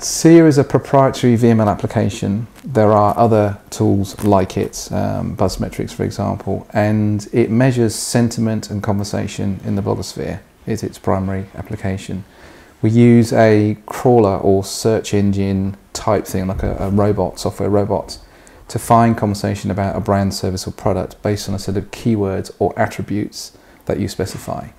SEER is a proprietary VML application. There are other tools like it, Buzzmetrics for example, and it measures sentiment and conversation in the blogosphere. Is its primary application. We use a crawler or search engine type thing, like a robot, software robot, to find conversation about a brand, service or product based on a set of keywords or attributes that you specify.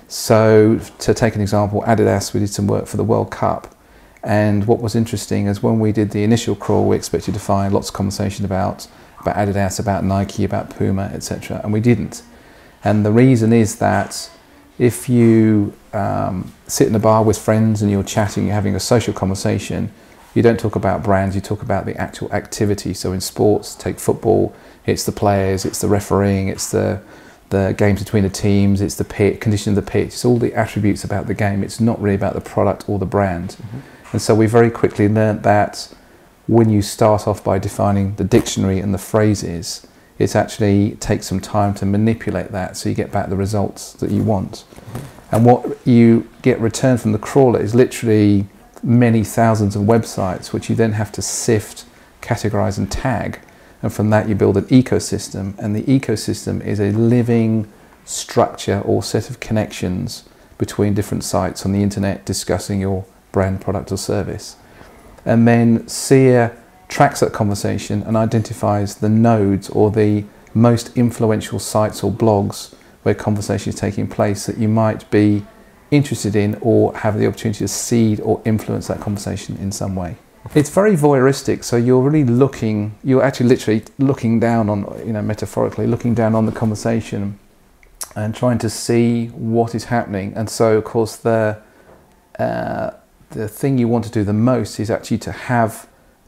So to take an example, Adidas, we did some work for the World Cup, and what was interesting is when we did the initial crawl, we expected to find lots of conversation about Adidas, about Nike, about Puma, etc., and we didn't. And the reason is that if you sit in a bar with friends and you're chatting, you're having a social conversation, you don't talk about brands, you talk about the actual activity. So in sports, take football, it's the players, it's the refereeing, it's the games between the teams, it's the pitch, condition of the pitch, it's all the attributes about the game. It's not really about the product or the brand. Mm-hmm. And so we very quickly learned that when you start off by defining the dictionary and the phrases, it actually takes some time to manipulate that so you get back the results that you want. Mm-hmm. And what you get returned from the crawler is literally many thousands of websites which you then have to sift, categorize and tag, and from that you build an ecosystem, and the ecosystem is a living structure or set of connections between different sites on the internet discussing your brand, product or service. And then SEER tracks that conversation and identifies the nodes or the most influential sites or blogs where conversation is taking place that you might be interested in or have the opportunity to seed or influence that conversation in some way. It's very voyeuristic, so you're really looking, you're actually literally looking down on, metaphorically, looking down on the conversation and trying to see what is happening. And so, of course, the thing you want to do the most is actually to have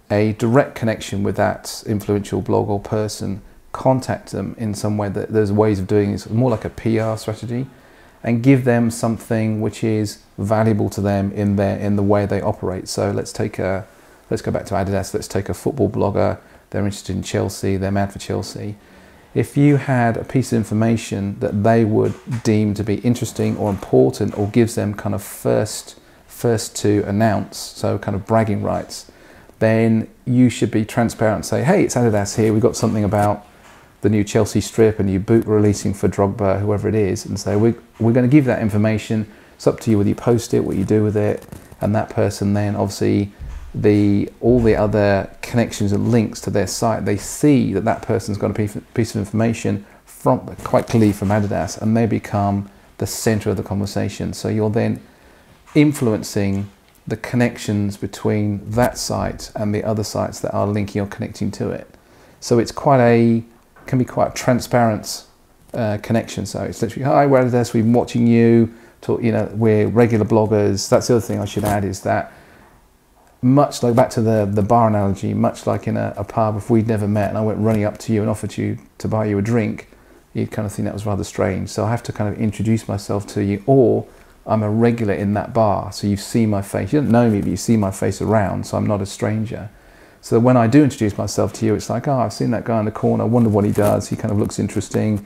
a direct connection with that influential blog or person, contact them in some way. That there's ways of doing this, more like a PR strategy, and give them something which is valuable to them in the way they operate. So let's go back to Adidas. Let's take a football blogger. They're interested in Chelsea. They're mad for Chelsea. If you had a piece of information that they would deem to be interesting or important, or gives them kind of first to announce, so kind of bragging rights, then you should be transparent and say, hey, it's Adidas here, we've got something about the new Chelsea strip, a new boot releasing for Drogba, whoever it is, and say, we're going to give that information. It's up to you whether you post it, what you do with it, and that person then obviously all the other connections and links to their site, they see that person's got a piece of information quite clearly from Adidas, and they become the center of the conversation. So you're then influencing the connections between that site and the other sites that are linking or connecting to it. So it's can be quite a transparent connection. So it's literally, hi, we're Adidas, we've been watching you, we're regular bloggers. That's the other thing I should add, is that much like, back to the bar analogy, much like in a pub, if we'd never met and I went running up to you and offered you to buy you a drink, you'd kind of think that was rather strange. So I have to kind of introduce myself to you, or I'm a regular in that bar, so you see my face. You don't know me, but you see my face around, so I'm not a stranger. So when I do introduce myself to you, it's like, oh, I've seen that guy in the corner, I wonder what he does, he kind of looks interesting.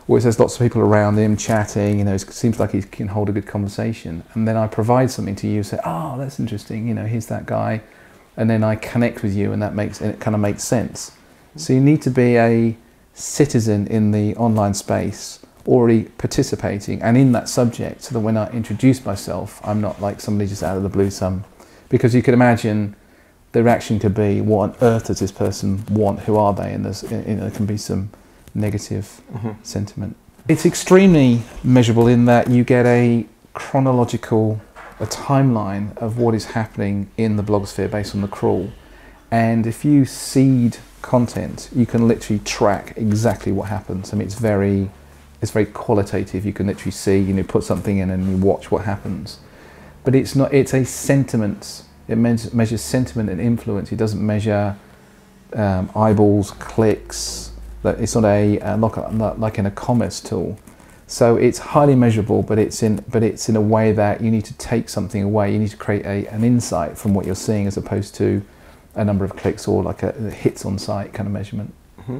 Or there's lots of people around him chatting, it seems like he can hold a good conversation. And then I provide something to you, say, oh, that's interesting, here's that guy. And then I connect with you, and it kind of makes sense. So you need to be a citizen in the online space, already participating and in that subject, so that when I introduce myself, I'm not like somebody just out of the blue, because you could imagine the reaction could be, what on earth does this person want? Who are they? And there can be some negative sentiment. It's extremely measurable in that you get a timeline of what is happening in the blogosphere based on the crawl. And if you seed content, you can literally track exactly what happens. I mean, it's very qualitative. You can literally see, put something in and you watch what happens. But it's a sentiment. It measures sentiment and influence. It doesn't measure eyeballs, clicks. It's not like in a commerce tool. So it's highly measurable, but it's in a way that you need to take something away. You need to create an insight from what you're seeing, as opposed to a number of clicks or like a hits on site kind of measurement. Mm-hmm.